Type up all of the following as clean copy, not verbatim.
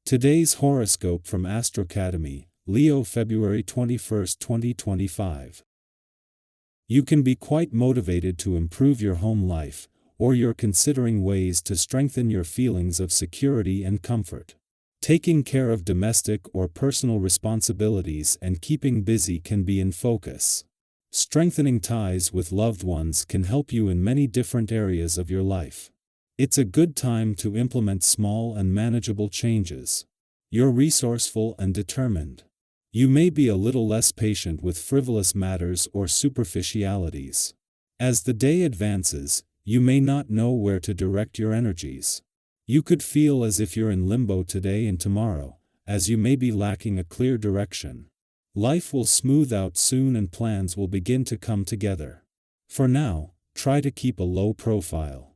Today's horoscope from AstroCademy, Leo February 21, 2025. You can be quite motivated to improve your home life, or you're considering ways to strengthen your feelings of security and comfort. Taking care of domestic or personal responsibilities and keeping busy can be in focus. Strengthening ties with loved ones can help you in many different areas of your life. It's a good time to implement small and manageable changes. You're resourceful and determined. You may be a little less patient with frivolous matters or superficialities. As the day advances, you may not know where to direct your energies. You could feel as if you're in limbo today and tomorrow, as you may be lacking a clear direction. Life will smooth out soon and plans will begin to come together. For now, try to keep a low profile.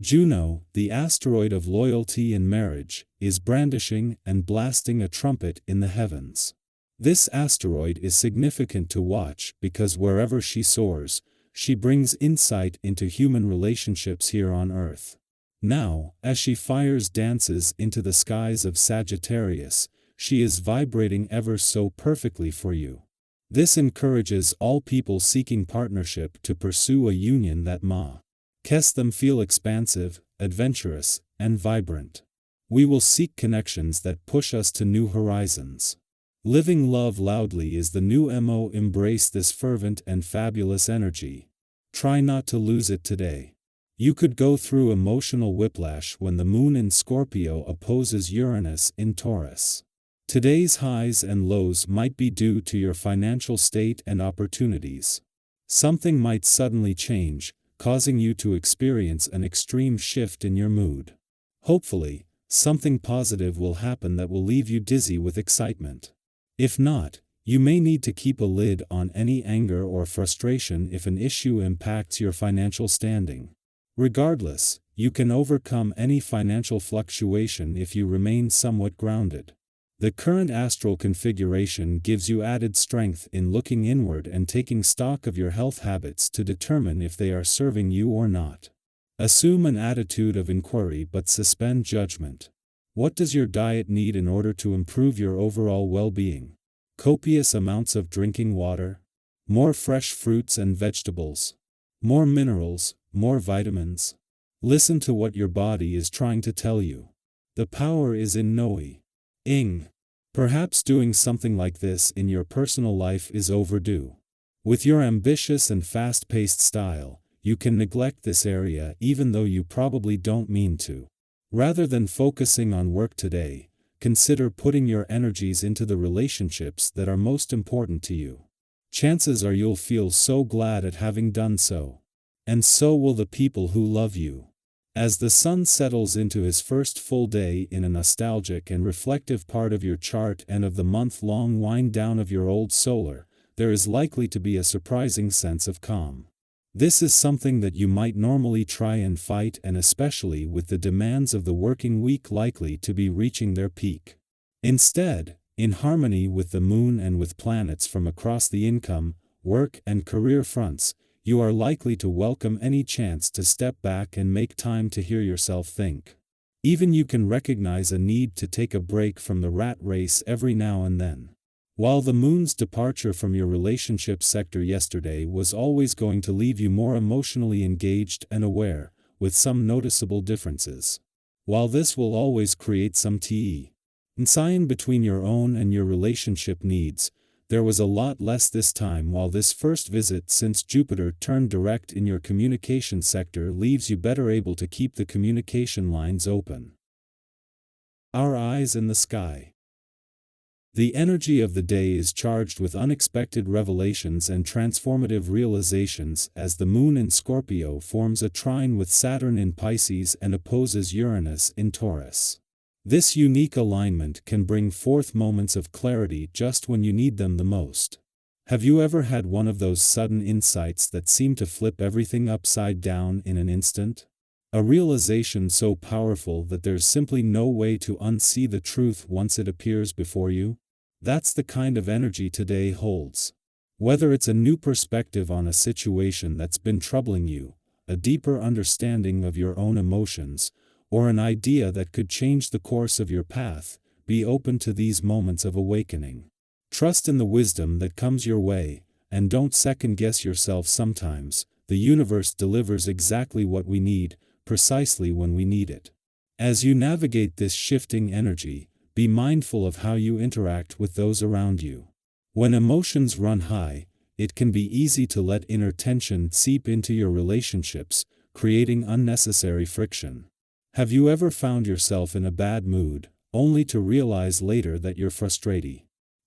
Juno, the asteroid of loyalty and marriage, is brandishing and blasting a trumpet in the heavens. This asteroid is significant to watch because wherever she soars, she brings insight into human relationships here on Earth. Now, as she fires dances into the skies of Sagittarius, she is vibrating ever so perfectly for you. This encourages all people seeking partnership to pursue a union that makes them feel expansive, adventurous, and vibrant. We will seek connections that push us to new horizons. Living love loudly is the new MO. Embrace this fervent and fabulous energy. Try not to lose it today. You could go through emotional whiplash when the moon in Scorpio opposes Uranus in Taurus. Today's highs and lows might be due to your financial state and opportunities. Something might suddenly change, causing you to experience an extreme shift in your mood. Hopefully, something positive will happen that will leave you dizzy with excitement. If not, you may need to keep a lid on any anger or frustration if an issue impacts your financial standing. Regardless, you can overcome any financial fluctuation if you remain somewhat grounded. The current astral configuration gives you added strength in looking inward and taking stock of your health habits to determine if they are serving you or not. Assume an attitude of inquiry but suspend judgment. What does your diet need in order to improve your overall well-being? Copious amounts of drinking water? More fresh fruits and vegetables? More minerals, more vitamins? Listen to what your body is trying to tell you. The power is in knowing. Perhaps doing something like this in your personal life is overdue. With your ambitious and fast-paced style, you can neglect this area even though you probably don't mean to. Rather than focusing on work today, consider putting your energies into the relationships that are most important to you. Chances are you'll feel so glad at having done so. And so will the people who love you. As the sun settles into his first full day in a nostalgic and reflective part of your chart and of the month-long wind-down of your old solar, there is likely to be a surprising sense of calm. This is something that you might normally try and fight, and especially with the demands of the working week likely to be reaching their peak. Instead, in harmony with the moon and with planets from across the income, work, and career fronts, you are likely to welcome any chance to step back and make time to hear yourself think. Even you can recognize a need to take a break from the rat race every now and then. While the moon's departure from your relationship sector yesterday was always going to leave you more emotionally engaged and aware, with some noticeable differences. While this will always create some tension between your own and your relationship needs, there was a lot less this time. While this first visit since Jupiter turned direct in your communication sector leaves you better able to keep the communication lines open. Our eyes in the sky. The energy of the day is charged with unexpected revelations and transformative realizations as the moon in Scorpio forms a trine with Saturn in Pisces and opposes Uranus in Taurus. This unique alignment can bring forth moments of clarity just when you need them the most. Have you ever had one of those sudden insights that seem to flip everything upside down in an instant? A realization so powerful that there's simply no way to unsee the truth once it appears before you? That's the kind of energy today holds. Whether it's a new perspective on a situation that's been troubling you, a deeper understanding of your own emotions, or an idea that could change the course of your path, be open to these moments of awakening. Trust in the wisdom that comes your way, and don't second-guess yourself sometimes. The universe delivers exactly what we need, precisely when we need it. As you navigate this shifting energy, be mindful of how you interact with those around you. When emotions run high, it can be easy to let inner tension seep into your relationships, creating unnecessary friction. Have you ever found yourself in a bad mood, only to realize later that your frustration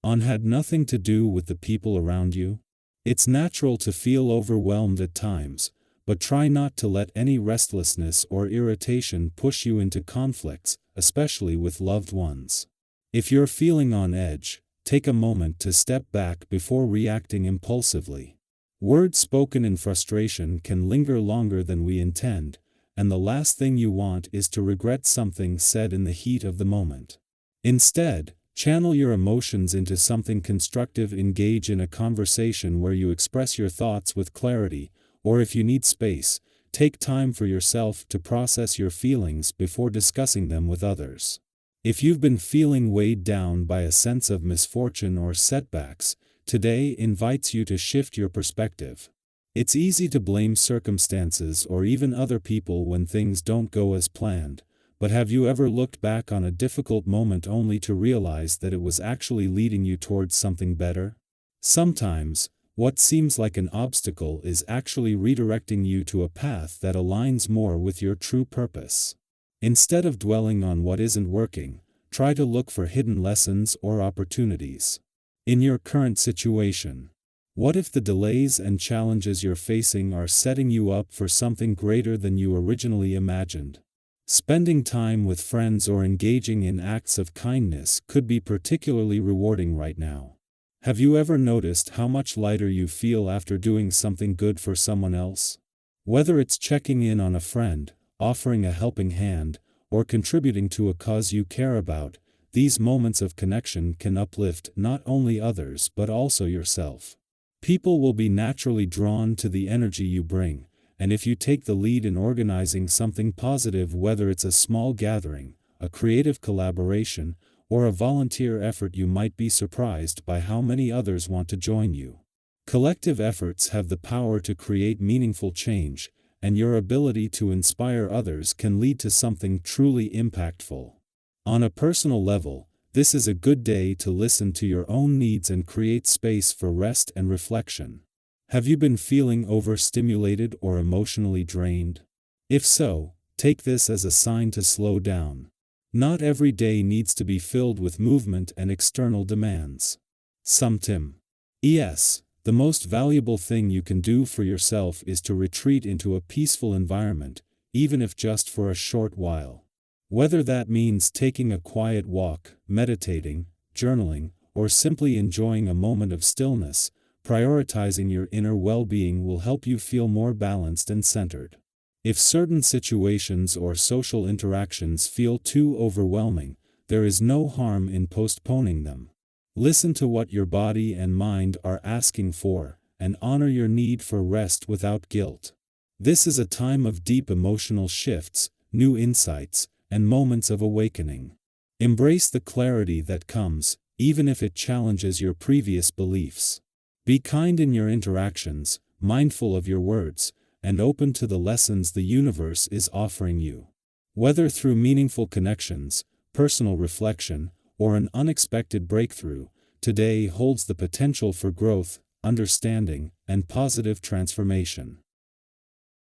had nothing to do with the people around you? It's natural to feel overwhelmed at times, but try not to let any restlessness or irritation push you into conflicts, especially with loved ones. If you're feeling on edge, take a moment to step back before reacting impulsively. Words spoken in frustration can linger longer than we intend, and the last thing you want is to regret something said in the heat of the moment. Instead, channel your emotions into something constructive. Engage in a conversation where you express your thoughts with clarity, or if you need space, take time for yourself to process your feelings before discussing them with others. If you've been feeling weighed down by a sense of misfortune or setbacks, today invites you to shift your perspective. It's easy to blame circumstances or even other people when things don't go as planned, but have you ever looked back on a difficult moment only to realize that it was actually leading you towards something better? Sometimes, what seems like an obstacle is actually redirecting you to a path that aligns more with your true purpose. Instead of dwelling on what isn't working, try to look for hidden lessons or opportunities. In your current situation, what if the delays and challenges you're facing are setting you up for something greater than you originally imagined? Spending time with friends or engaging in acts of kindness could be particularly rewarding right now. Have you ever noticed how much lighter you feel after doing something good for someone else? Whether it's checking in on a friend, offering a helping hand, or contributing to a cause you care about, these moments of connection can uplift not only others but also yourself. People will be naturally drawn to the energy you bring, and if you take the lead in organizing something positive, whether it's a small gathering, a creative collaboration, or a volunteer effort, you might be surprised by how many others want to join you. Collective efforts have the power to create meaningful change, and your ability to inspire others can lead to something truly impactful. On a personal level, this is a good day to listen to your own needs and create space for rest and reflection. Have you been feeling overstimulated or emotionally drained? If so, take this as a sign to slow down. Not every day needs to be filled with movement and external demands. Yes. The most valuable thing you can do for yourself is to retreat into a peaceful environment, even if just for a short while. Whether that means taking a quiet walk, meditating, journaling, or simply enjoying a moment of stillness, prioritizing your inner well-being will help you feel more balanced and centered. If certain situations or social interactions feel too overwhelming, there is no harm in postponing them. Listen to what your body and mind are asking for, and honor your need for rest without guilt. This is a time of deep emotional shifts, new insights, and moments of awakening. Embrace the clarity that comes, even if it challenges your previous beliefs. Be kind in your interactions, mindful of your words, and open to the lessons the universe is offering you. Whether through meaningful connections, personal reflection, or an unexpected breakthrough, today holds the potential for growth, understanding, and positive transformation.